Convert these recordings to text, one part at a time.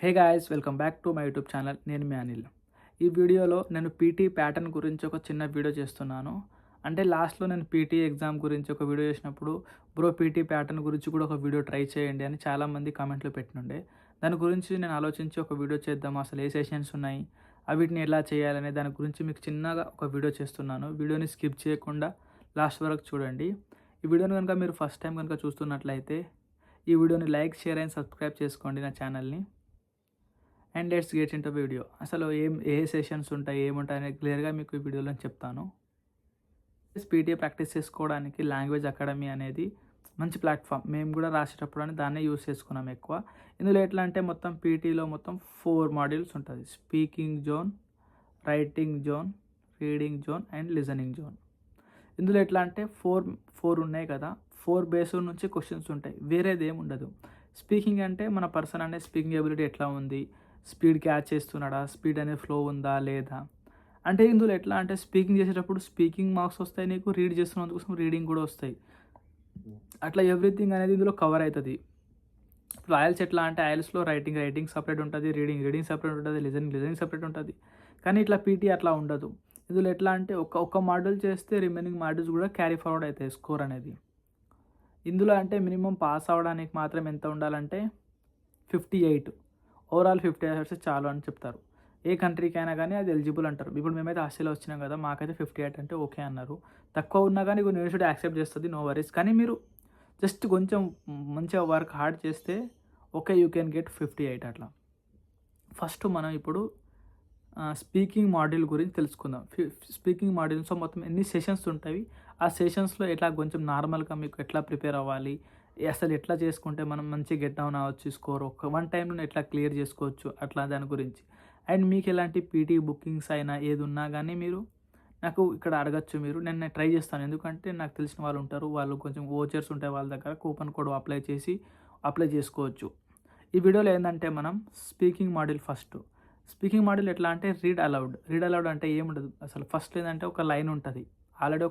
Hey guys, welcome back to my YouTube channel. నేను మీ అనిల్. ఈ వీడియోలో నేను పీటీ ప్యాటర్న్ గురించి ఒక చిన్న వీడియో చేస్తున్నాను. అంటే లాస్ట్లో నేను పీటీ ఎగ్జామ్ గురించి ఒక వీడియో చేసినప్పుడు బ్రో పీటీ ప్యాటర్న్ గురించి కూడా ఒక వీడియో ట్రై చేయండి అని చాలామంది కామెంట్లో పెట్టినుండే. దాని గురించి నేను ఆలోచించి ఒక వీడియో చేద్దాం, అసలు ఏ సెషన్స్ ఉన్నాయి, వీటిని ఎలా చేయాలనే దాని గురించి మీకు చిన్నగా ఒక వీడియో చేస్తున్నాను. వీడియోని స్కిప్ చేయకుండా లాస్ట్ వరకు చూడండి. ఈ వీడియోని కనుక మీరు ఫస్ట్ టైం కనుక చూస్తున్నట్లయితే ఈ వీడియోని లైక్, షేర్ అండ్ సబ్స్క్రైబ్ చేసుకోండి నా ఛానల్ని. And let's get into video. అసలు ఏ సెషన్స్ ఉంటాయి, ఏముంటాయి అనేది క్లియర్గా మీకు ఈ వీడియోలో చెప్తాను. పీటీ ప్రాక్టీస్ చేసుకోవడానికి లాంగ్వేజ్ అకాడమీ అనేది మంచి ప్లాట్ఫామ్. మేము కూడా రాసేటప్పుడు అని దాన్నే యూస్ చేసుకున్నాం ఎక్కువ. ఇందులో ఎట్లా అంటే మొత్తం పీటీలో మొత్తం 4 మాడ్యూల్స్ ఉంటుంది. Speaking zone, writing zone, reading zone and listening zone. ఇందులో ఎట్లా అంటే ఫోర్ ఉన్నాయి కదా, 4 బేస్ నుంచి క్వశ్చన్స్ ఉంటాయి, వేరేది ఏమి ఉండదు. స్పీకింగ్ అంటే మన పర్సన్ అనే స్పీకింగ్ ఎబిలిటీ ఎట్లా ఉంది, స్పీడ్ క్యాచ్ చేస్తున్నాడా, స్పీడ్ అనేది ఫ్లో ఉందా లేదా. అంటే ఇందులో ఎట్లా అంటే స్పీకింగ్ చేసేటప్పుడు స్పీకింగ్ మార్క్స్ వస్తాయి నీకు, రీడ్ చేస్తున్నందుకోసం రీడింగ్ కూడా వస్తాయి. అట్లా ఎవ్రీథింగ్ అనేది ఇందులో కవర్ అవుతుంది. ఇప్పుడు ఐఎల్స్ ఎట్లా అంటే ఐఎల్స్లో రైటింగ్ సపరేట్ ఉంటుంది, రీడింగ్ సపరేట్ ఉంటుంది, లిజనింగ్ సపరేట్ ఉంటుంది. కానీ ఇట్లా పీటీ అట్లా ఉండదు. ఇందులో ఎట్లా అంటే ఒక మాడ్యూల్ చేస్తే రిమైనింగ్ మాడ్యూల్స్ కూడా క్యారీ ఫార్వర్డ్ అవుతాయి స్కోర్ అనేది. ఇందులో అంటే మినిమం పాస్ అవ్వడానికి మాత్రం ఎంత ఉండాలంటే 58, ఓవరాల్ 58 వస్తే చాలు అని చెప్తారు. ఏ కంట్రీకి అయినా కానీ అది ఎలిజిబుల్ అంటారు. ఇప్పుడు మేమైతే ఆస్ట్రేలియా వచ్చినాం కదా, మాకైతే 58 అంటే ఓకే అన్నారు. తక్కువ ఉన్నా కానీ యూనివర్సిటీ యాక్సెప్ట్ చేస్తుంది, నో వరీస్. కానీ మీరు జస్ట్ కొంచెం మంచిగా వర్క్ హార్డ్ చేస్తే ఓకే, యూ కెన్ గెట్ 58 అట్లా. ఫస్ట్ మనం ఇప్పుడు స్పీకింగ్ మాడ్యూల్ గురించి తెలుసుకుందాం. స్పీకింగ్ మాడ్యూల్స్లో మొత్తం ఎన్ని సెషన్స్ ఉంటాయి, ఆ సెషన్స్లో ఎట్లా కొంచెం నార్మల్గా మీకు ఎట్లా ప్రిపేర్ అవ్వాలి, అసలు ఎట్లా చేసుకుంటే మనం మంచిగా గెట్ డౌన్ అవ్వచ్చు, స్కోర్ ఒక 1 టైంలో ఎట్లా క్లియర్ చేసుకోవచ్చు, అట్లా దాని గురించి. అండ్ మీకు ఎలాంటి పీటీ బుకింగ్స్ అయినా ఏది ఉన్నా కానీ మీరు నాకు ఇక్కడ అడగచ్చు. నేను ట్రై చేస్తాను, ఎందుకంటే నాకు తెలిసిన వాళ్ళు ఉంటారు, వాళ్ళు కొంచెం ఓచర్స్ ఉంటాయి వాళ్ళ దగ్గర, కూపన్ కోడ్ అప్లై చేసుకోవచ్చు. ఈ వీడియోలో ఏంటంటే మనం స్పీకింగ్ మాడ్యూల్ స్పీకింగ్ మాడ్యూల్ ఎట్లా అంటే రీడ్ అలౌడ్ అంటే ఏముండదు. అసలు ఫస్ట్ ఏంటంటే ఒక లైన్ ఉంటుంది, ఆల్రెడీ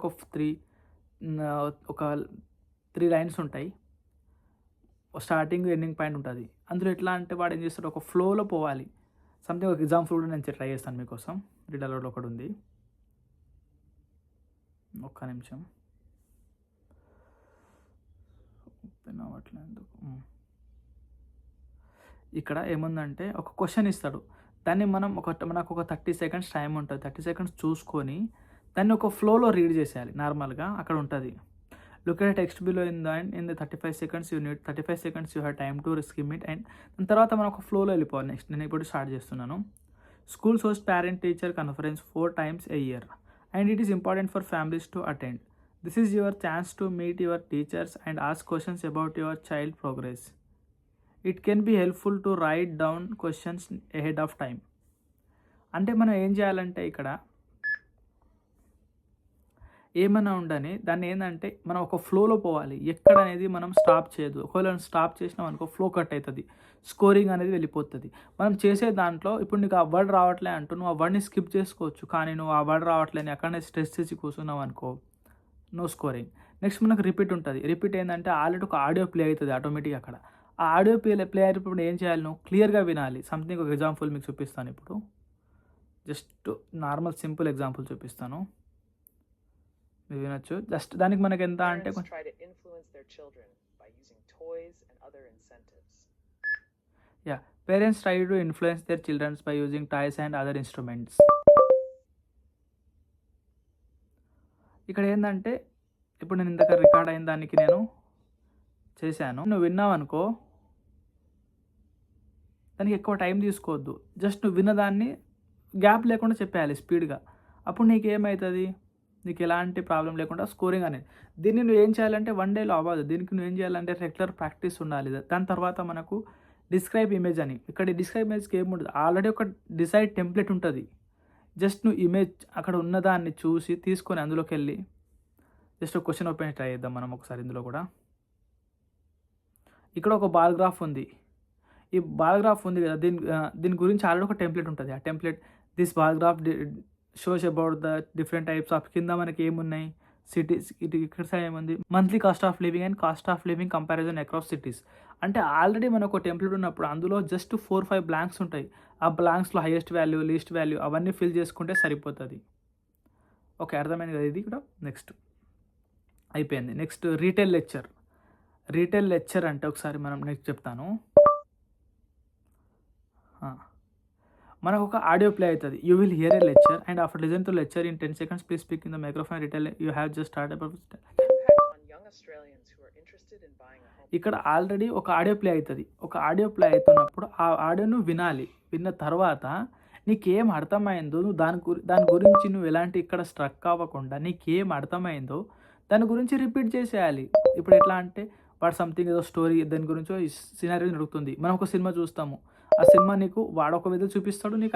ఒక త్రీ లైన్స్ ఉంటాయి, స్టార్టింగ్ ఎండింగ్ పాయింట్ ఉంటుంది. అందులో ఎట్లా అంటే వాడు ఏం చేస్తాడు, ఒక ఫ్లోలో పోవాలి. సంథింగ్ ఒక ఎగ్జాంపుల్ కూడా నేను ట్రై చేస్తాను మీకోసం. రీడ్ అలౌడ్ ఒకటి ఉంది, ఒక్క నిమిషం ఓపెన్ అవ్వట్లేదు. ఇక్కడ ఏముందంటే ఒక క్వశ్చన్ ఇస్తాడు, దాన్ని మనకు ఒక 30 సెకండ్స్ టైం ఉంటుంది. 30 సెకండ్స్ చూసుకొని దాన్ని ఒక ఫ్లోలో రీడ్ చేసేయాలి. నార్మల్గా అక్కడ ఉంటుంది, look at text below in the 35 seconds you need 35 seconds you have time to skim it. And దాని తర్వాత మనం ఒక ఫ్లోలో వెళ్ళిపోవాలి. నెక్స్ట్ నేను ఇప్పుడు స్టార్ట్ చేస్తున్నాను. Schools host parent teacher conference 4 times a year and it is important for families to attend. This is your chance to meet your teachers and ask questions about your child progress. It can be helpful to write down questions ahead of time. అంటే మనం ఏం చేయాలంటే ఇక్కడ ఏమైనా ఉండని దాన్ని ఏంటంటే మనం ఒక ఫ్లోలో పోవాలి, ఎక్కడ అనేది మనం స్టాప్ చేయదు. ఒకవేళ స్టాప్ చేసినాం అనుకో ఫ్లో కట్ అవుతుంది, స్కోరింగ్ అనేది వెళ్ళిపోతుంది. మనం చేసే దాంట్లో ఇప్పుడు నీకు ఆ వర్డ్ రావట్లే అంటూ నువ్వు ఆ వర్డ్ని స్కిప్ చేసుకోవచ్చు, కానీ నువ్వు ఆ వర్డ్ రావట్లేని అక్కడనే స్ట్రెస్ చేసి కూర్చున్నావు అనుకో, నో స్కోరింగ్. నెక్స్ట్ మనకు రిపీట్ ఉంటుంది. రిపీట్ ఏంటంటే ఆల్రెడీ ఒక ఆడియో ప్లే అవుతుంది ఆటోమేటిక్గా. అక్కడ ఆ ఆడియో ప్లే అయినప్పుడు ఏం చేయాలి, నువ్వు క్లియర్గా వినాలి. సంథింగ్ ఒక ఎగ్జాంపుల్ మీకు చూపిస్తాను ఇప్పుడు. జస్ట్ నార్మల్ సింపుల్ ఎగ్జాంపుల్ చూపిస్తాను, మీరు వినొచ్చు. జస్ట్ దానికి మనకి ఎంత అంటే parents try to influence their childrens by using toys and other instruments. ఇక్కడ ఏంటంటే ఇప్పుడు నేను ఇందాక రికార్డ్ అయిన దానికి నేను చేశాను, నువ్వు విన్నావు అనుకో, దానికి ఎక్కువ టైం తీసుకోవద్దు. జస్ట్ నువ్వు విన్నదాన్ని గ్యాప్ లేకుండా చెప్పేయాలి స్పీడ్గా. అప్పుడు నీకు ఏమవుతుంది, నీకు ఎలాంటి ప్రాబ్లం లేకుండా స్కోరింగ్ అనేది. దీన్ని నువ్వు ఏం చేయాలంటే 1 డేలో అవ్వదు. దీనికి నువ్వు ఏం చేయాలంటే రెగ్యులర్ ప్రాక్టీస్ ఉండాలి. దాని తర్వాత మనకు డిస్క్రైబ్ ఇమేజ్ అని, ఇక్కడ డిస్క్రైబ్ ఇమేజ్కి ఏముంటుంది, ఆల్రెడీ ఒక డిసైడ్ టెంప్లెట్ ఉంటుంది. జస్ట్ నువ్వు ఇమేజ్ అక్కడ ఉన్నదాన్ని చూసి తీసుకొని అందులోకి వెళ్ళి జస్ట్ ఒక క్వశ్చన్ ఓపెన్ ట్రై చేద్దాం మనం ఒకసారి. ఇందులో కూడా ఇక్కడ ఒక బార్గ్రాఫ్ ఉంది. ఈ బార్గ్రాఫ్ ఉంది కదా, దీని గురించి ఆల్రెడీ ఒక టెంప్లెట్ ఉంటుంది. ఆ template this bar graph shows about the different types of, కింద మనకి ఏమున్నాయి, సిటీస్. ఇటు ఇక్కడ సైడ్ ఏముంది, monthly cost of living and cost of living comparison across cities. అంటే ఆల్రెడీ మనకు ఒక టెంప్లెట్ ఉన్నప్పుడు అందులో జస్ట్ 4-5 బ్లాంక్స్ ఉంటాయి. ఆ బ్లాంక్స్లో హైయెస్ట్ వాల్యూ, లీస్ట్ వాల్యూ అవన్నీ ఫిల్ చేసుకుంటే సరిపోతుంది. ఓకే, అర్థమైంది కదా ఇది కూడా. నెక్స్ట్ అయిపోయింది. Next retell lecture. Retell lecture అంటే ఒకసారి మనం నెక్స్ట్ చెప్తాను. మనకు ఒక ఆడియో ప్లే అవుతుంది. You will hear a lecture and after listen to lecture in 10 seconds please speak in the microphone. Retail you have just start about. ఇక్కడ already ఒక audio play అవుతుంది. ఒక ఆడియో ప్లే అవుతున్నప్పుడు ఆ ఆడియోను వినాలి. విన్న తర్వాత నీకేం అర్థమైందో నువ్వు దాని గురించి నువ్వు ఎలాంటి ఇక్కడ స్ట్రక్ అవ్వకుండా నీకేం అర్థమైందో దాని గురించి రిపీట్ చేసేయాలి. ఇప్పుడు ఎట్లా అంటే వాడు సంథింగ్ ఏదో స్టోరీ దాని గురించో సినారియో జరుగుతుంది. మనం ఒక సినిమా చూస్తాము. ఆ సినిమా నీకు వాడొక విధంగా చూపిస్తాడు, నీకు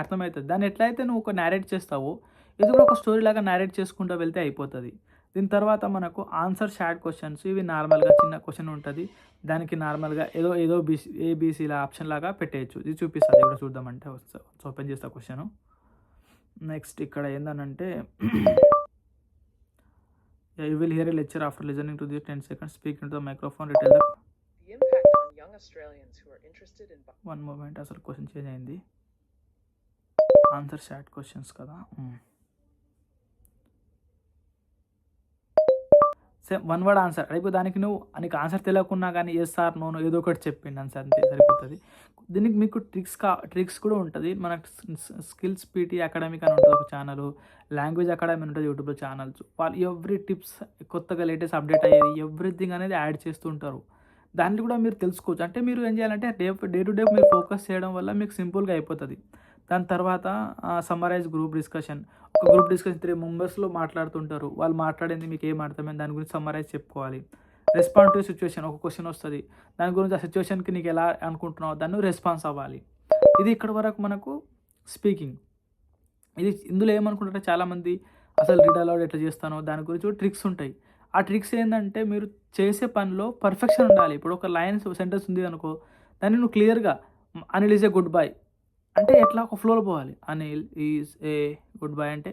అర్థమవుతుంది. దాన్ని ఎట్లయితే నువ్వు ఒక నేరేట్ చేస్తావో ఇది కూడా ఒక స్టోరీ లాగా నేరేట్ చేసుకుంటూ వెళ్తే అయిపోతుంది. దీని తర్వాత మనకు ఆన్సర్ షార్ట్ క్వశ్చన్స్. ఇవి నార్మల్గా చిన్న క్వశ్చన్ ఉంటుంది. దానికి నార్మల్గా ఏదో ఏబీసీలా ఆప్షన్ లాగా పెట్టేయచ్చు. ఇది చూపిస్తుంది. ఇక్కడ చూద్దామంటే ఓపెన్ చేస్తా క్వశ్చన్. నెక్స్ట్ ఇక్కడ ఏందనంటే you will hear a lecture after listening to this 10 seconds speak into the microphone. Retell the one moment. అసలు క్వశ్చన్ చేంజ్ అయింది. ఆన్సర్ షార్ట్ క్వశ్చన్స్ కదా. Same one word answer. ఇప్పుడు దానికి నీకు answer తెలియకున్నా కానీ yes are no ఏదో ఒకటి చెప్పిండి answer, అంతే సరిపోతుంది. దీనికి మీకు ట్రిక్స్ కూడా ఉంటుంది. మన స్కిల్స్ పీటీ అకాడమిక్ అని ఉంటుంది ఒక ఛానల్, లాంగ్వేజ్ అకాడమీ ఉంటుంది యూట్యూబ్లో ఛానల్స్. వాళ్ళు ఎవ్రీ టిప్స్ కొత్తగా లేటెస్ట్ అప్డేట్ అయ్యేది ఎవ్రీథింగ్ అనేది యాడ్ చేస్తూ ఉంటారు. దాన్ని కూడా మీరు తెలుసుకోవచ్చు. అంటే మీరు ఏం చేయాలంటే డే టు డే మీరు ఫోకస్ చేయడం వల్ల మీకు సింపుల్గా అయిపోతుంది. దాని తర్వాత సమ్మరైజ్ గ్రూప్ డిస్కషన్. ఒక గ్రూప్ డిస్కషన్ 3 మెంబర్స్లో మాట్లాడుతుంటారు. వాళ్ళు మాట్లాడింది మీకు ఏం అర్థమైంది దాని గురించి సమ్మరైజ్ చెప్పుకోవాలి. Respond to situation. ఒక క్వశ్చన్ వస్తుంది, దాని గురించి ఆ సిచ్యువేషన్కి నీకు ఎలా అనుకుంటున్నావు దాన్ని రెస్పాన్స్ అవ్వాలి. ఇది ఇక్కడ వరకు మనకు స్పీకింగ్. ఇందులో ఏమనుకుంటారంటే చాలామంది అసలు రీడ్ అలౌడ్ ఎట్లా చేస్తానో దాని గురించి ట్రిక్స్ ఉంటాయి. ఆ ట్రిక్స్ ఏంటంటే మీరు చేసే పనిలో పర్ఫెక్షన్ ఉండాలి. ఇప్పుడు ఒక లైన్ సెంటెన్స్ ఉంది అనుకో, దాన్ని నువ్వు క్లియర్గా Anil is a good boy అంటే ఎట్లా ఒక ఫ్లోలో పోవాలి. Anil is a good boy అంటే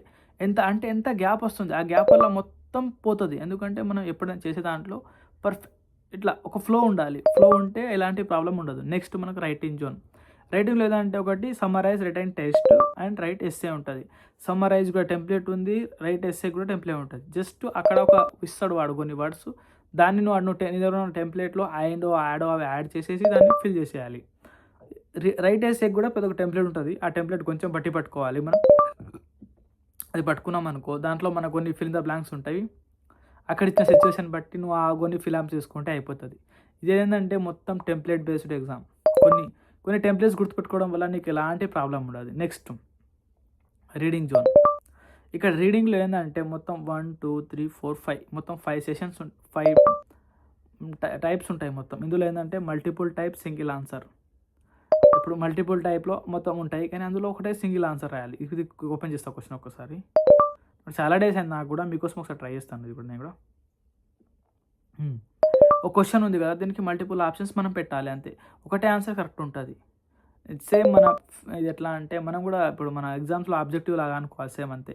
ఎంత గ్యాప్ వస్తుంది. ఆ గ్యాప్ వల్ల మొత్తం పోతుంది. ఎందుకంటే మనం ఎప్పుడైనా చేసే దాంట్లో ఇట్లా ఒక ఫ్లో ఉండాలి. ఫ్లో ఉంటే ఎలాంటి ప్రాబ్లం ఉండదు. నెక్స్ట్ మనకు రైటింగ్ జోన్. రైటింగ్ లేదంటే ఒకటి summarise, written test and right essay ఉంటుంది. సమ్మరైజ్ కూడా టెంప్లెట్ ఉంది, రైట్ ఎస్సే కూడా టెంప్లెట్ ఉంటుంది. జస్ట్ అక్కడ ఒక ఇస్తాడు వాడు కొన్ని వర్డ్స్, దాన్ని నువ్వు టెంప్లెట్లో యాడో అవి యాడ్ చేసేసి దాన్ని ఫిల్ చేసేయాలి. రైట్ ఎస్సేకి కూడా పెద్ద ఒక టెంప్లెట్ ఉంటుంది. ఆ టెంప్లెట్ కొంచెం పట్టుకోవాలి మనం. అది పట్టుకున్నాం అనుకో, దాంట్లో మనకు కొన్ని ఫిల్ ఇన్ ద బ్లాంక్స్ ఉంటాయి. అక్కడ ఇచ్చిన సిచ్యువేషన్ బట్టి నువ్వు ఆ కొన్ని ఫిల్ అప్ చేసుకుంటే అయిపోతుంది. ఇదేంటంటే మొత్తం టెంప్లెట్ బేస్డ్ ఎగ్జామ్. కొన్ని టెంప్లెట్స్ గుర్తుపెట్టుకోవడం వల్ల నీకు ఎలాంటి ప్రాబ్లం ఉండదు. Next reading zone. ఇక్కడ రీడింగ్లో ఏంటంటే మొత్తం 1 2 3 4 5 మొత్తం 5 సెషన్స్ 5 టైప్స్ ఉంటాయి మొత్తం. ఇందులో ఏంటంటే మల్టిపుల్ టైప్, సింగిల్ ఆన్సర్. ఇప్పుడు మల్టిపుల్ టైప్లో మొత్తం ఉంటాయి, కానీ అందులో ఒకటే సింగిల్ ఆన్సర్ రాయాలి. ఇది ఓపెన్ చేస్తా క్వశ్చన్ ఒక్కసారి. చాలా డేస్ అయింది నాకు కూడా, మీకోసం ఒకసారి ట్రై చేస్తాను ఇప్పుడు నేను కూడా. ఒక క్వశ్చన్ ఉంది కదా, దీనికి మల్టిపుల్ ఆప్షన్స్ మనం పెట్టాలి అంతే. ఒకటే ఆన్సర్ కరెక్ట్ ఉంటుంది. సేమ్ ఇది ఎట్లా అంటే మనం కూడా ఇప్పుడు మన ఎగ్జామ్స్లో ఆబ్జెక్టివ్ లాగా అనుకోవాలి, సేమ్ అంతే.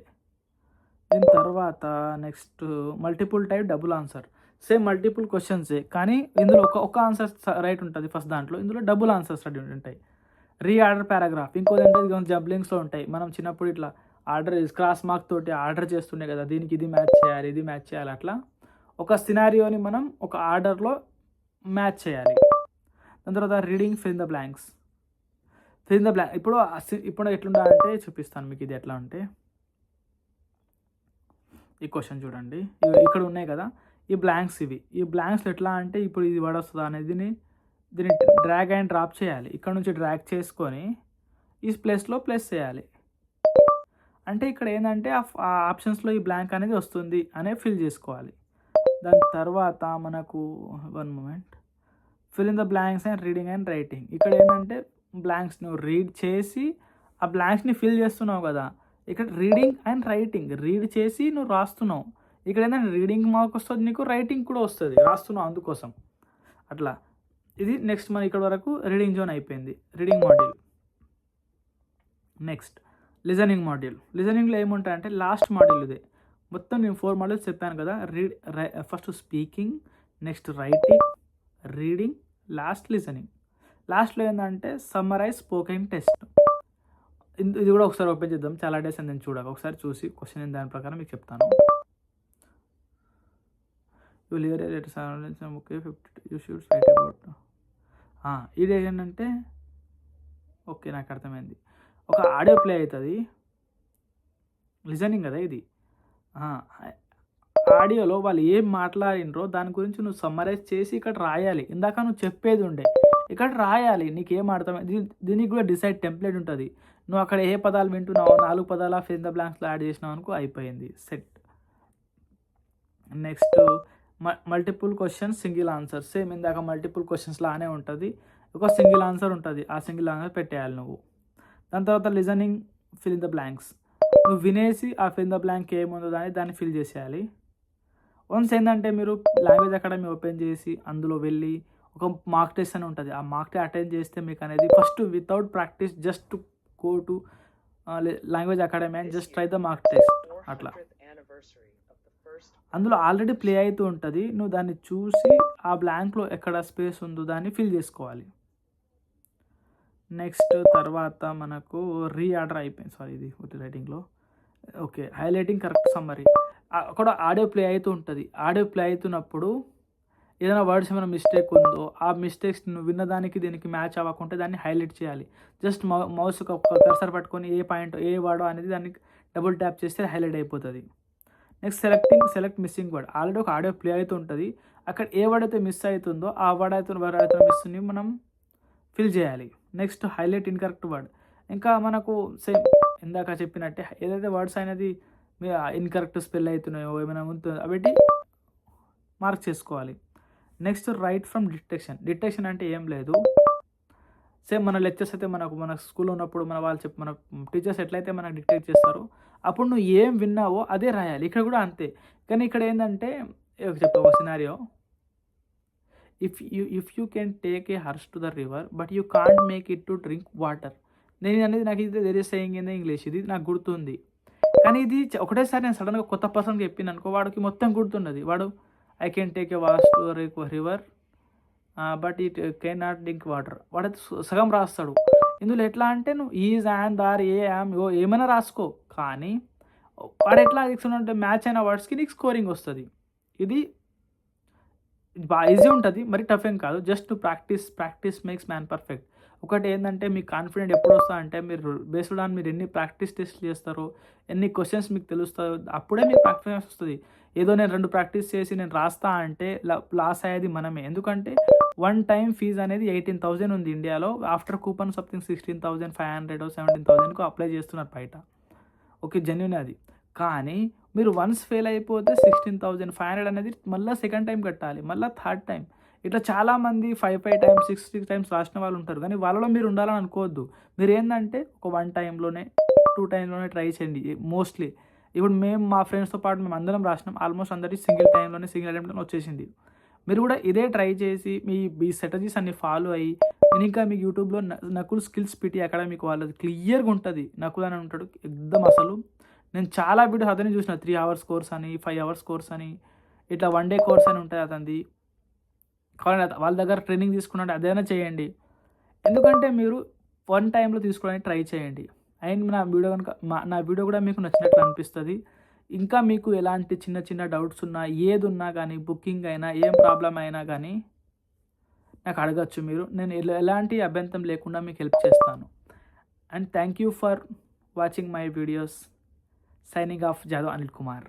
దీని తర్వాత next multiple type, double answer. Same multiple క్వశ్చన్సే, కానీ ఇందులో ఒక ఆన్సర్ రైట్ ఉంటుంది ఫస్ట్ దాంట్లో, ఇందులో డబుల్ ఆన్సర్స్ రెడీ ఉంటాయి. Reorder paragraph. ఇంకోటి ఏంటంటే జంబ్లింగ్స్లో ఉంటాయి. మనం చిన్నప్పుడు ఇట్లా ఆర్డర్ క్రాస్ మార్క్ తోటి ఆర్డర్ చేస్తుండే కదా, దీనికి ఇది మ్యాచ్ చేయాలి, ఇది మ్యాచ్ చేయాలి. అట్లా ఒక సినారియోని మనం ఒక ఆర్డర్లో మ్యాచ్ చేయాలి. దాని తర్వాత reading fill in the blanks. ఇప్పుడు ఎట్లుండాలంటే చూపిస్తాను మీకు. ఇది ఎట్లా అంటే ఈ క్వశ్చన్ చూడండి, ఇక్కడ ఉన్నాయి కదా ఈ బ్లాంక్స్. ఈ బ్లాంక్స్లో ఎట్లా అంటే ఇప్పుడు ఇది వర్డ్ వస్తుందా అనేది దీన్ని డ్రాగ్ అండ్ డ్రాప్ చేయాలి. ఇక్కడ నుంచి డ్రాగ్ చేసుకొని ఈ ప్లేస్లో ప్లేస్ చేయాలి. అంటే ఇక్కడ ఏంటంటే ఆ ఆప్షన్స్లో ఈ బ్లాంక్ అనేది వస్తుంది అనే ఫిల్ చేసుకోవాలి. దాని తర్వాత మనకు fill in the blanks and reading and writing. ఇక్కడ ఏంటంటే బ్లాంక్స్ నువ్వు రీడ్ చేసి ఆ బ్లాంక్స్ని ఫిల్ చేస్తున్నావు కదా, ఇక్కడ రీడింగ్ అండ్ రైటింగ్. రీడ్ చేసి నువ్వు రాస్తున్నావు. ఇక్కడ ఏంటంటే రీడింగ్ మార్క్ వస్తుంది నీకు, రైటింగ్ కూడా వస్తుంది, రాస్తున్నావు అందుకోసం అట్లా. ఇది నెక్స్ట్ మన ఇక్కడ వరకు రీడింగ్ జోన్ అయిపోయింది, reading module. Next listening module. లిజనింగ్లో ఏముంటాయంటే లాస్ట్ మాడ్యూల్ ఇదే. మొత్తం నేను 4 మోడల్స్ చెప్పాను కదా. First speaking, next writing, reading, last listening. లాస్ట్‌లో ఏందంటే సమ్మరైజ్ స్పోకెన్ టెస్ట్. ఇది కూడా ఒకసారి ఓపెన్ చేద్దాం. చాలా డేస్ అయింది నేను చూడక. ఒకసారి చూసి క్వెషన్ దాని ప్రకారం మీకు చెప్తాను. You Lear letters okay 52 you should write about. ఇది ఏంటంటే ఓకే నాకు అర్థమైంది. ఒక ఆడియో ప్లే అవుతుంది. లిజనింగ్ కదా ఇది. ఆడియోలో వాళ్ళు ఏం మాట్లాడినరో దాని గురించి నువ్వు సమ్మరైజ్ చేసి ఇక్కడ రాయాలి. ఇందాక నువ్వు చెప్పేది ఉండే ఇక్కడ రాయాలి. నీకేం అర్థమైంది దీనికి కూడా డిసైడ్ టెంప్లెట్ ఉంటుంది. నువ్వు అక్కడ ఏ పదాలు వింటున్నావు 4 పదాల ఫిల్ ఇన్ ద బ్లాంక్స్లో యాడ్ చేసినావు అనుకో అయిపోయింది, set. Next multiple questions single answer. Same ఇందాక మల్టిపుల్ క్వశ్చన్స్ లానే ఉంటుంది. ఒక సింగిల్ ఆన్సర్ ఉంటుంది. ఆ సింగిల్ ఆన్సర్ పెట్టేయాలి నువ్వు. దాని తర్వాత listening fill in the blanks. నువ్వు వినేసి ఆ ఫిల్ ఇన్ ద బ్లాంక్ ఏముందో దాన్ని ఫిల్ చేసేయాలి. వన్స్ ఏంటంటే మీరు లాంగ్వేజ్ అకాడమీ ఓపెన్ చేసి అందులో వెళ్ళి ఒక మార్క్ టెస్ట్ అని ఉంటుంది. ఆ మార్క్ టెస్ట్ అటెండ్ చేస్తే మీకు అనేది first without practice just go to language academy and just try the mark test. అట్లా అందులో ఆల్రెడీ ప్లే అవుతూ ఉంటుంది. నువ్వు దాన్ని చూసి ఆ బ్లాంక్లో ఎక్కడ స్పేస్ ఉందో దాన్ని ఫిల్ చేసుకోవాలి. నెక్స్ట్ తర్వాత మనకు రీఆర్డర్ అయిపోయింది. సారీ ఇది ఒకటి రైటింగ్లో. Okay highlighting correct summary. అక్కడ ఆడియో ప్లే అవుతూ ఉంటుంది. ఆడియో ప్లే అవుతున్నప్పుడు ఏదైనా వర్డ్స్ ఏమైనా మిస్టేక్ ఉందో ఆ మిస్టేక్స్ నువ్వు విన్నదానికి దీనికి మ్యాచ్ అవ్వకుంటే దాన్ని హైలైట్ చేయాలి. జస్ట్ మౌస్ కర్సర్ పట్టుకొని ఏ పాయింట్ ఏ వర్డో అనేది దాన్ని డబుల్ ట్యాప్ చేస్తే హైలైట్ అయిపోతుంది. Next select missing word. Already ఒక ఆడియో ప్లే అవుతూ ఉంటుంది. అక్కడ ఏ వర్డ్ అయితే మిస్ అవుతుందో ఆ వర్డ్ అయితే మిస్ని మనం ఫిల్ చేయాలి. Next highlight incorrect word. ఇంకా మనకు సేమ్ ఇందాక చెప్పినట్టే ఏదైతే వర్డ్స్ అనేది ఇన్కరెక్ట్ స్పెల్ అవుతున్నాయో ఏమైనా ఉంటుందో అవి మార్క్ చేసుకోవాలి. నెక్స్ట్ రైట్ ఫ్రమ్ డిటెక్షన్ అంటే ఏం లేదు. సేమ్ మన లెక్చర్స్ అయితే మన స్కూల్లో ఉన్నప్పుడు మన టీచర్స్ ఎట్లయితే మనకు డిటెక్ట్ చేస్తారో అప్పుడు నువ్వు ఏం విన్నావో అదే రాయాలి. ఇక్కడ కూడా అంతే. కానీ ఇక్కడ ఏంటంటే చెప్తా ఒక scenario. If you can take a horse to the river but you can't make it to drink water. నేను అనేది నాకు ఇది there is saying in the English. ఇది నాకు గుర్తుంది. కానీ ఇది ఒకటేసారి నేను సడన్గా కొత్త పర్సన్కి చెప్పిన అనుకో వాడికి మొత్తం గుర్తున్నది. వాడు I can take a was to river but it can not drink water. వాడు సగం రాస్తాడు. ఇందులో ఎట్లా అంటే నువ్వు ఈజ్ యాన్ దార్ ఏ యామ్ ఏమైనా రాసుకో, కానీ వాడు ఎట్లా తీసుకుంటే మ్యాచ్ అయిన వర్డ్స్కి నీకు స్కోరింగ్ వస్తుంది. ఇది బాగా ఈజీ ఉంటుంది, మరి టఫ్ ఏం కాదు. Just practice makes man perfect. ఒకటి ఏంటంటే మీకు కాన్ఫిడెంట్ ఎప్పుడు వస్తా అంటే మీరు బేస్డ్ ఆన్ మీరు ఎన్ని ప్రాక్టీస్ టెస్ట్లు చేస్తారో ఎన్ని క్వశ్చన్స్ మీకు తెలుస్తాయో అప్పుడే మీకు ప్రాక్టీస్ వస్తుంది. ఏదో నేను 2 ప్రాక్టీస్ చేసి నేను రాస్తా అంటే లాస్ అయ్యేది మనమే. ఎందుకంటే 1 టైం ఫీజు అనేది 18,000 ఉంది ఇండియాలో. ఆఫ్టర్ కూపన్ సంథింగ్ 16,500 17,000 అప్లై చేస్తున్నారు బయట. ఓకే జెన్యున్ అది. కానీ మీరు వన్స్ ఫెయిల్ అయిపోతే 16,500 అనేది మళ్ళీ సెకండ్ టైం కట్టాలి, మళ్ళీ థర్డ్ టైం. ఇట్లా చాలామంది 5 టైమ్స్ 6 టైమ్స్ రాసిన వాళ్ళు ఉంటారు. కానీ వాళ్ళలో మీరు ఉండాలని అనుకోవద్దు. మీరు ఏంటంటే ఒక 1 టైంలోనే 2 టైంలోనే ట్రై చేయండి. మోస్ట్లీ ఇప్పుడు మేము మా ఫ్రెండ్స్తో పాటు మేము అందరం రాసినాం. ఆల్మోస్ట్ అందరికీ సింగిల్ అటెంప్ట్లోనే వచ్చేసింది. మీరు కూడా ఇదే ట్రై చేసి మీ స్ట్రాటజీస్ అన్ని ఫాలో అయ్యి ఇంకా మీకు యూట్యూబ్లో నకుల్ స్కిల్స్ పీటీ అకాడమీకి వాళ్ళది క్లియర్గా ఉంటుంది. నకుల్ అని ఉంటాడు ఎక్దమ్. అసలు నేను చాలా వీడియోస్ అతనే చూసిన. 3 hours కోర్స్ అని 5 hours కోర్స్ అని ఇట్లా 1 day కోర్స్ అని ఉంటుంది అతనిది. కావాలంటే వాళ్ళ దగ్గర ట్రైనింగ్ తీసుకున్నట్టు అదైనా చేయండి. ఎందుకంటే మీరు 1 టైంలో తీసుకోవడానికి ట్రై చేయండి. అండ్ నా వీడియో కూడా మీకు నచ్చినట్లు అనిపిస్తుంది. ఇంకా మీకు ఎలాంటి చిన్న డౌట్స్ ఉన్నా ఏది ఉన్నా కానీ బుకింగ్ అయినా ఏం ప్రాబ్లం అయినా కానీ నాకు అడగచ్చు మీరు. నేను ఎలాంటి అభ్యంతరం లేకుండా మీకు హెల్ప్ చేస్తాను. And thank you for watching my videos. Signing off Jadhav Anil Kumar.